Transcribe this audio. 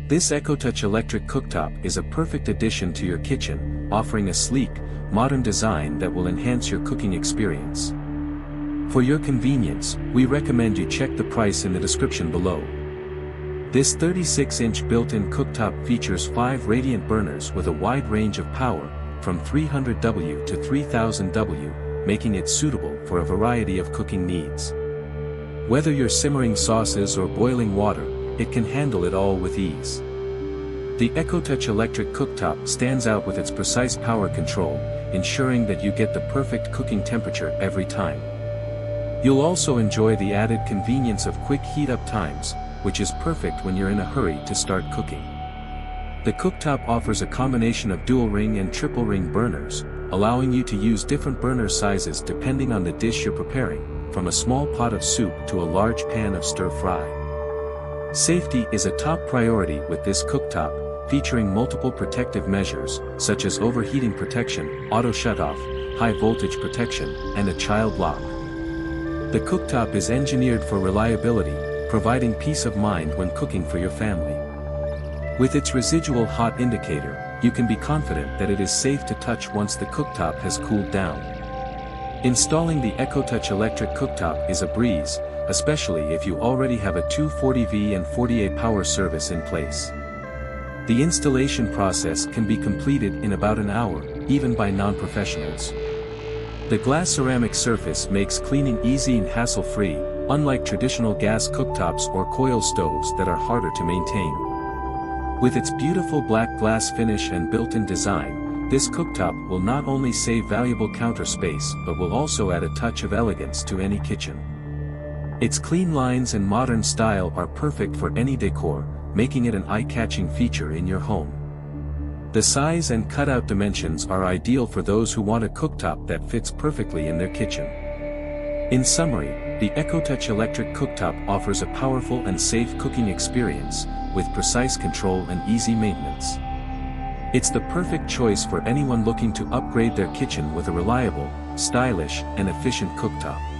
This ECOTOUCH Electric Cooktop is a perfect addition to your kitchen, offering a sleek, modern design that will enhance your cooking experience. For your convenience, we recommend you check the price in the description below. This 36-inch built-in cooktop features 5 radiant burners with a wide range of power, from 300W to 3000W, making it suitable for a variety of cooking needs. Whether you're simmering sauces or boiling water, it can handle it all with ease. The ECOTOUCH Electric Cooktop stands out with its precise power control, ensuring that you get the perfect cooking temperature every time. You'll also enjoy the added convenience of quick heat-up times, which is perfect when you're in a hurry to start cooking. The cooktop offers a combination of dual-ring and triple-ring burners, allowing you to use different burner sizes depending on the dish you're preparing, from a small pot of soup to a large pan of stir-fry. Safety is a top priority with this cooktop, featuring multiple protective measures, such as overheating protection, auto-shutoff, high-voltage protection, and a child lock. The cooktop is engineered for reliability, providing peace of mind when cooking for your family. With its residual hot indicator, you can be confident that it is safe to touch once the cooktop has cooled down. Installing the ECOTOUCH Electric Cooktop is a breeze, especially if you already have a 240V and 40A power service in place. The installation process can be completed in about an hour, even by non-professionals. The glass ceramic surface makes cleaning easy and hassle-free, unlike traditional gas cooktops or coil stoves that are harder to maintain. With its beautiful black glass finish and built-in design, this cooktop will not only save valuable counter space but will also add a touch of elegance to any kitchen. Its clean lines and modern style are perfect for any decor, making it an eye-catching feature in your home. The size and cutout dimensions are ideal for those who want a cooktop that fits perfectly in their kitchen. In summary, the ECOTOUCH Electric Cooktop offers a powerful and safe cooking experience, with precise control and easy maintenance. It's the perfect choice for anyone looking to upgrade their kitchen with a reliable, stylish, and efficient cooktop.